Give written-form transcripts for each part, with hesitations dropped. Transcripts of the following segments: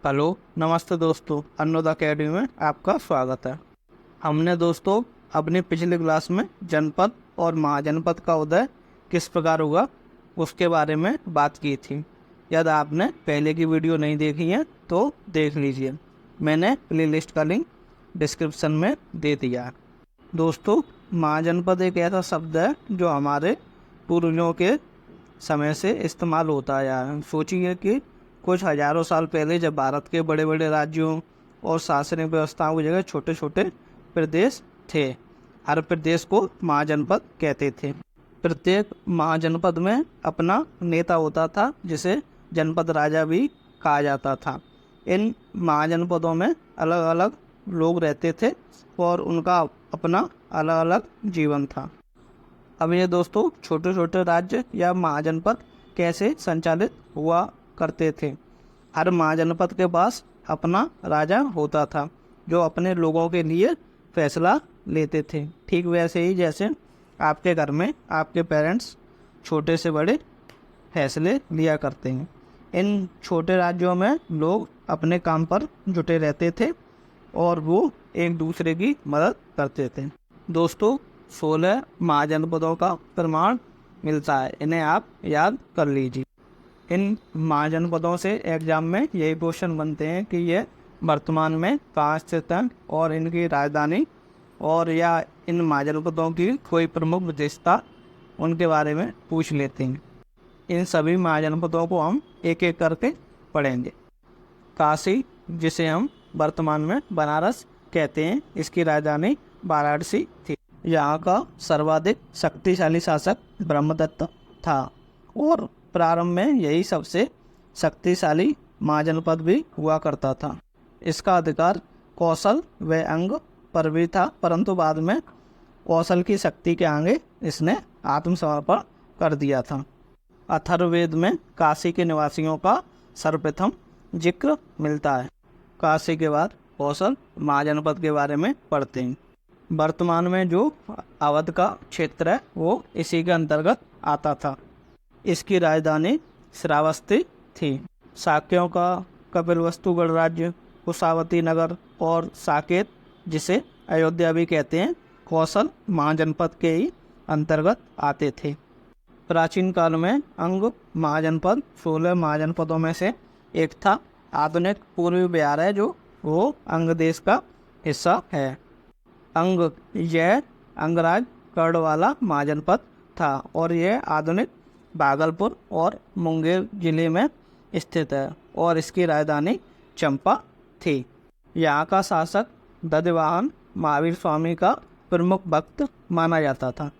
Hello, नमस्ते दोस्तों। अन्नोद academy में आपका स्वागत है। हमने दोस्तों अपनी पिछली क्लास में जनपद और महाजनपद का उदय किस प्रकार हुआ उसके बारे में बात की थी। यदि आपने पहले की वीडियो नहीं देखी है तो देख लीजिए, मैंने प्लेलिस्ट का लिंक डिस्क्रिप्शन में दे दिया है। दोस्तों, महाजनपद एक ऐसा शब्द है जो हमारे पूर्वजों के समय से इस्तेमाल होता आया है। सोचिए कि कुछ हजारों साल पहले जब भारत के बड़े बड़े राज्यों और शासनिक व्यवस्थाओं की जगह छोटे छोटे प्रदेश थे, हर प्रदेश को महाजनपद कहते थे। प्रत्येक महाजनपद में अपना नेता होता था जिसे जनपद राजा भी कहा जाता था। इन महाजनपदों में अलग अलग लोग रहते थे और उनका अपना अलग अलग जीवन था। अब ये दोस्तों छोटे छोटे राज्य या महाजनपद कैसे संचालित हुआ करते थे। हर महाजनपद के पास अपना राजा होता था जो अपने लोगों के लिए फैसला लेते थे। ठीक वैसे ही जैसे आपके घर में आपके पेरेंट्स छोटे से बड़े फैसले लिया करते हैं। इन छोटे राज्यों में लोग अपने काम पर जुटे रहते थे और वो एक दूसरे की मदद करते थे। दोस्तों, 16 महाजनपदों का प्रमाण मिलता है, इन्हें आप याद कर लीजिए। इन महाजनपदों से एग्जाम में यही क्वेश्चन बनते हैं कि ये वर्तमान में कहाँ स्थित हैं और इनकी राजधानी और या इन महाजनपदों की कोई प्रमुख विशेषता उनके बारे में पूछ लेते हैं। इन सभी महाजनपदों को हम एक एक करके पढ़ेंगे। काशी, जिसे हम वर्तमान में बनारस कहते हैं, इसकी राजधानी वाराणसी थी। यहाँ का सर्वाधिक शक्तिशाली शासक ब्रह्मदत्त था और प्रारंभ में यही सबसे शक्तिशाली महाजनपद भी हुआ करता था। इसका अधिकार कौशल व अंग पर भी था, परंतु बाद में कौशल की शक्ति के आगे इसने आत्मसमर्पण कर दिया था। अथर्ववेद में काशी के निवासियों का सर्वप्रथम जिक्र मिलता है। काशी के बाद कौशल महाजनपद के बारे में पढ़ते हैं। वर्तमान में जो अवध का क्षेत्र है वो इसी के अंतर्गत आता था। इसकी राजधानी श्रावस्ती थी। शाक्यों का कपिलवस्तु गणराज्य, कुशावती नगर और साकेत, जिसे अयोध्या भी कहते हैं, कौशल महाजनपद के ही अंतर्गत आते थे। प्राचीन काल में अंग महाजनपद 16 महाजनपदों में से एक था। आधुनिक पूर्वी बिहार है जो वो अंग देश का हिस्सा है। अंग यह अंगराज कर्ण वाला महाजनपद था और यह आधुनिक भागलपुर और मुंगेर जिले में स्थित है और इसकी राजधानी चंपा थी। यहाँ का शासक दधिवाहन महावीर स्वामी का प्रमुख भक्त माना जाता था।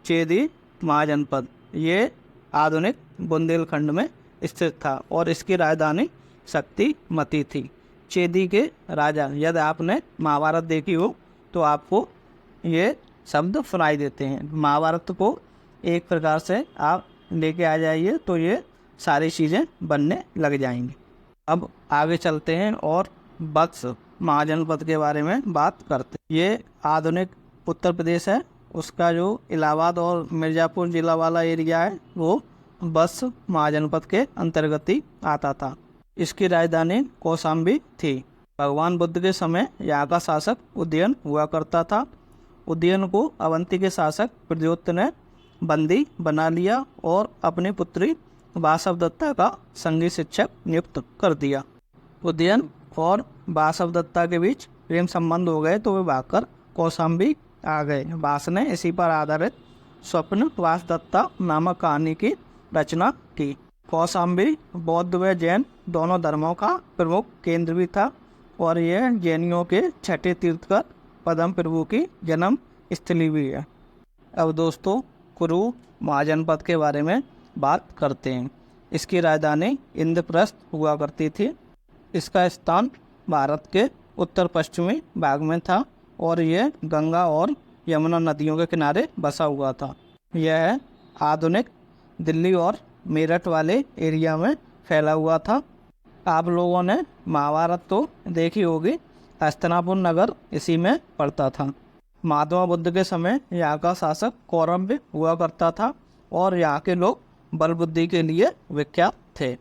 चेदी महाजनपद ये आधुनिक बुंदेलखंड में स्थित था और इसकी राजधानी शक्तिमती थी। चेदी के राजा, यदि आपने महाभारत देखी हो तो आपको ये शब्द सुनाई देते हैं। महाभारत को एक प्रकार से आप लेके आ जाइए तो ये सारी चीज़ें बनने लग जाएंगी। अब आगे चलते हैं और बक्स महाजनपद के बारे में बात करते हैं। ये आधुनिक उत्तर प्रदेश है। उसका जो इलाहाबाद और मिर्ज़ापुर जिला वाला एरिया है वो बक्स महाजनपद के अंतर्गत ही आता था। इसकी राजधानी कौशाम्बी थी। भगवान बुद्ध के समय यहाँ का शासक उदयन हुआ करता था। उदयन को अवंती के शासक प्रद्योत ने बंदी बना लिया और अपनी पुत्री वासवदत्ता का संगीत शिक्षक नियुक्त कर दिया। उदयन और वासवदत्ता के बीच प्रेम संबंध हो गए तो वे भागकर कौशाम्बी आ गए। वास ने इसी पर आधारित स्वप्न वासदत्ता नामक कहानी की रचना की। कौशाम्बी बौद्ध व जैन दोनों धर्मों का प्रमुख केंद्र भी था और यह जैनियों के छठे तीर्थकर पद्म प्रभु की जन्म स्थली भी है। अब दोस्तों कुरु महाजनपद के बारे में बात करते हैं। इसकी राजधानी इंद्रप्रस्थ हुआ करती थी। इसका स्थान भारत के उत्तर पश्चिमी भाग में था और यह गंगा और यमुना नदियों के किनारे बसा हुआ था। यह आधुनिक दिल्ली और मेरठ वाले एरिया में फैला हुआ था। आप लोगों ने महाभारत तो देखी होगी, हस्तिनापुर नगर इसी में पड़ता था। महात्मा बुद्ध के समय यहाँ का शासक कौरव हुआ करता था और यहाँ के लोग बल बुद्धि के लिए विख्यात थे।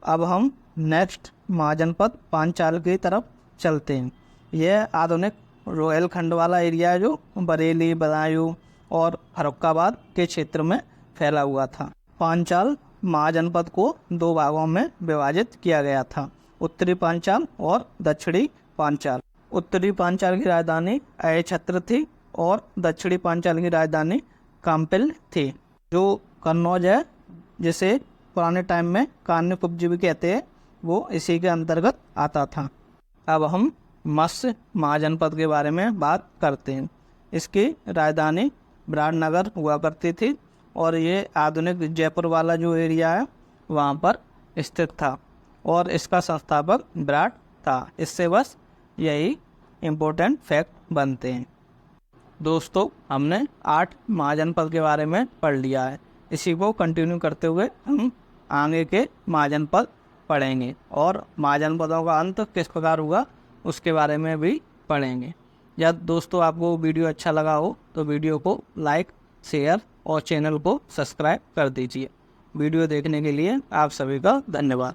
अब हम नेक्स्ट महाजनपद पांचाल की तरफ चलते हैं। यह आधुनिक रोहिलखंड वाला एरिया है जो बरेली, बदायूं और फर्रुखाबाद के क्षेत्र में फैला हुआ था। पांचाल महाजनपद को दो भागों में विभाजित किया गया था, उत्तरी पांचाल और दक्षिणी पांचाल। उत्तरी पांचाल की राजधानी अयछत्र थी और दक्षिणी पांचाल की राजधानी काम्पिल थी। जो कन्नौज है, जिसे पुराने टाइम में कान्यकुब्ज भी कहते हैं, वो इसी के अंतर्गत आता था। अब हम मत्स्य महाजनपद के बारे में बात करते हैं। इसकी राजधानी विराटनगर हुआ करती थी और ये आधुनिक जयपुर वाला जो एरिया है वहाँ पर स्थित था और इसका संस्थापक विराट था। इससे बस यही इम्पोर्टेंट फैक्ट बनते हैं। दोस्तों, हमने 8 महाजनपद के बारे में पढ़ लिया है। इसी को कंटिन्यू करते हुए हम आगे के महाजनपद पढ़ेंगे और महाजनपदों का अंत किस प्रकार हुआ उसके बारे में भी पढ़ेंगे। या दोस्तों आपको वीडियो अच्छा लगा हो तो वीडियो को लाइक, शेयर और चैनल को सब्सक्राइब कर दीजिए। वीडियो देखने के लिए आप सभी का धन्यवाद।